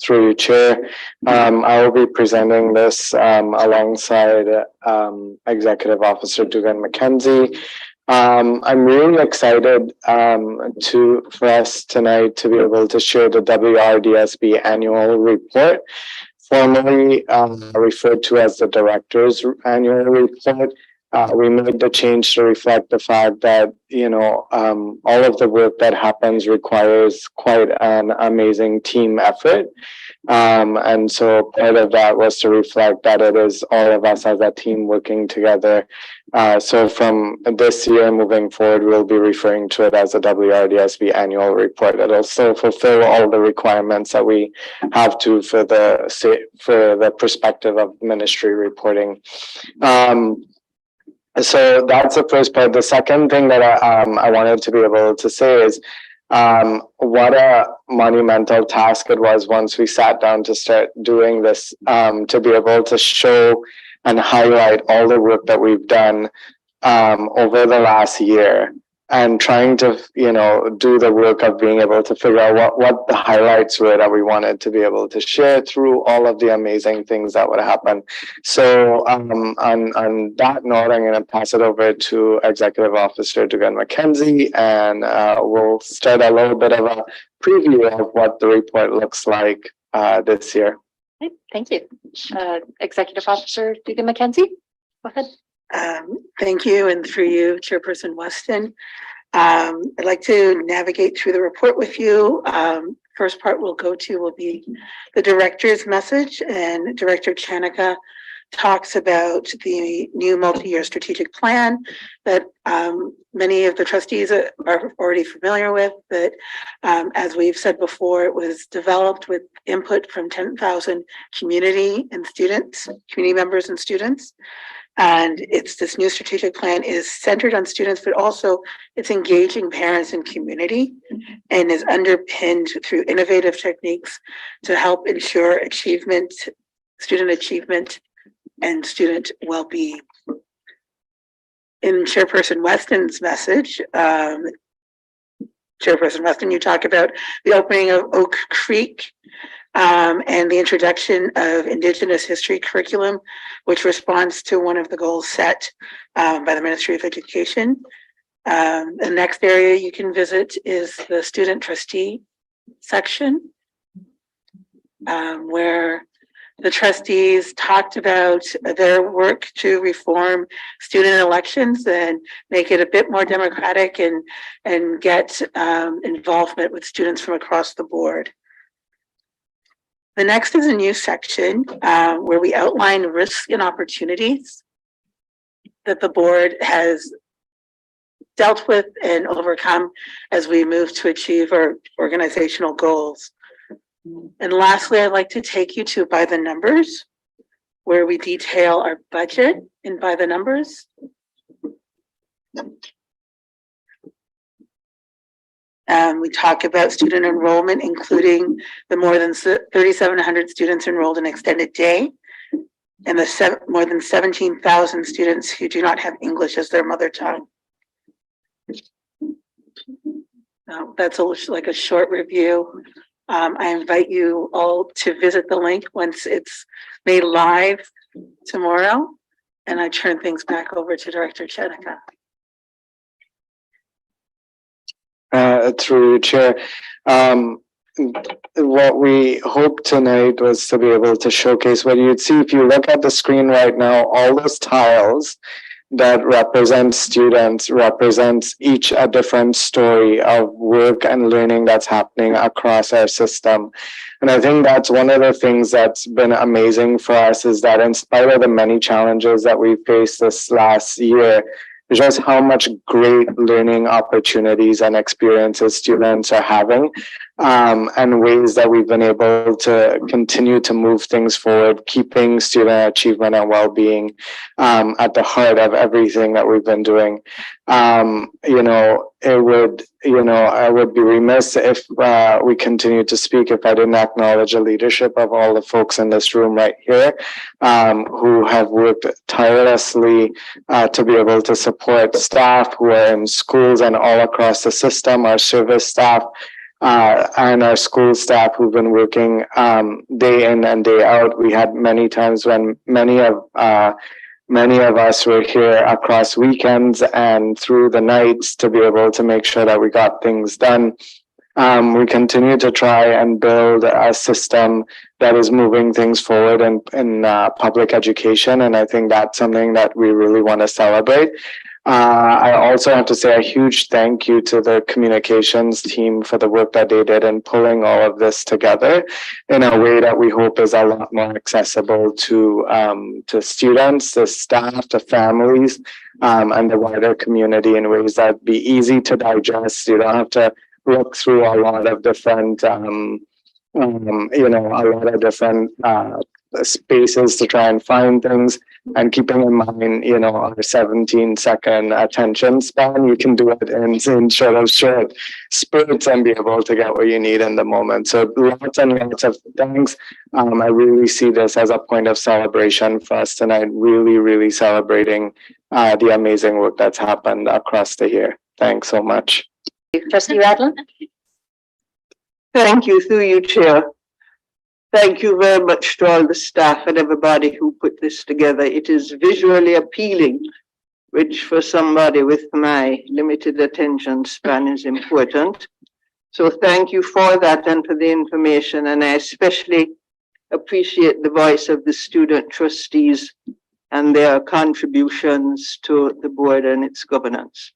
Through you, Chair. I will be presenting this alongside Executive Officer Dugan McKenzie. I'm really excited for us tonight to be able to share the WRDSB annual report, formerly referred to as the Director's Annual Report. We made the change to reflect the fact that, all of the work that happens requires quite an amazing team effort. And so part of that was to reflect that it is all of us as a team working together. So from this year moving forward, we'll be referring to it as a WRDSB annual report. It'll still fulfill all the requirements that we have to for the perspective of ministry reporting. So that's the first part. The second thing that I wanted to be able to say is what a monumental task it was once we sat down to start doing this, to be able to show and highlight all the work that we've done over the last year, and trying to do the work of being able to figure out what the highlights were that we wanted to be able to share through all of the amazing things that would happen. So on that note, I'm going to pass it over to Executive Officer Dugan McKenzie, and we'll start a little bit of a preview of what the report looks like this year. Okay, thank you. Executive Officer Dugan McKenzie, go ahead. Thank you, and through you, Chairperson Weston. I'd like to navigate through the report with you. First part will be the director's message, and Director Chanika talks about the new multi-year strategic plan that many of the trustees are already familiar with. But as we've said before, it was developed with input from 10,000 community members and students. And this new strategic plan is centered on students, but also it's engaging parents and community, and is underpinned through innovative techniques to help ensure student achievement, and student well-being. In Chairperson Weston's message, Chairperson Weston, you talk about the opening of Oak Creek, and the introduction of Indigenous history curriculum, which responds to one of the goals set by the Ministry of Education. The next area you can visit is the student trustee section, where the trustees talked about their work to reform student elections and make it a bit more democratic, and get involvement with students from across the board. The next is a new section where we outline risks and opportunities that the board has dealt with and overcome as we move to achieve our organizational goals. And lastly, I'd like to take you to By the Numbers, where we detail our budget in By the Numbers. We talk about student enrollment, including the more than 3,700 students enrolled in extended day, and the more than 17,000 students who do not have English as their mother tongue. That's like a short review. I invite you all to visit the link once it's made live tomorrow, and I turn things back over to Director Chanika. Through you, Chair. What we hope tonight was to be able to showcase what you'd see if you look at the screen right now. All those tiles that represent students represents each a different story of work and learning that's happening across our system. And I think that's one of the things that's been amazing for us, is that in spite of the many challenges that we faced this last year, just how much great learning opportunities and experiences students are having, and ways that we've been able to continue to move things forward, keeping student achievement and well-being at the heart of everything that we've been doing. I would be remiss if we continued to speak if I didn't acknowledge the leadership of all the folks in this room right here, who have worked tirelessly to be able to support staff who are in schools and all across the system, our service staff, and our school staff who've been working day in and day out. We had many times when many of us were here across weekends and through the nights to be able to make sure that we got things done. We continue to try and build a system that is moving things forward in public education, and I think that's something that we really want to celebrate. I also have to say a huge thank you to the communications team for the work that they did in pulling all of this together in a way that we hope is a lot more accessible to students, to staff, to families, and the wider community in ways that be easy to digest. You don't have to look through a lot of different, spaces to try and find things. And keeping in mind, our 17-second attention span, you can do it in short spurts and be able to get what you need in the moment. So lots and lots of thanks. I really see this as a point of celebration for us tonight. Really, really celebrating the amazing work that's happened across the year. Thanks so much. Trustee Radlin? Thank you, through you, Chair. Thank you very much to all the staff and everybody who put this together. It is visually appealing, which for somebody with my limited attention span is important. So thank you for that and for the information. And I especially appreciate the voice of the student trustees and their contributions to the board and its governance.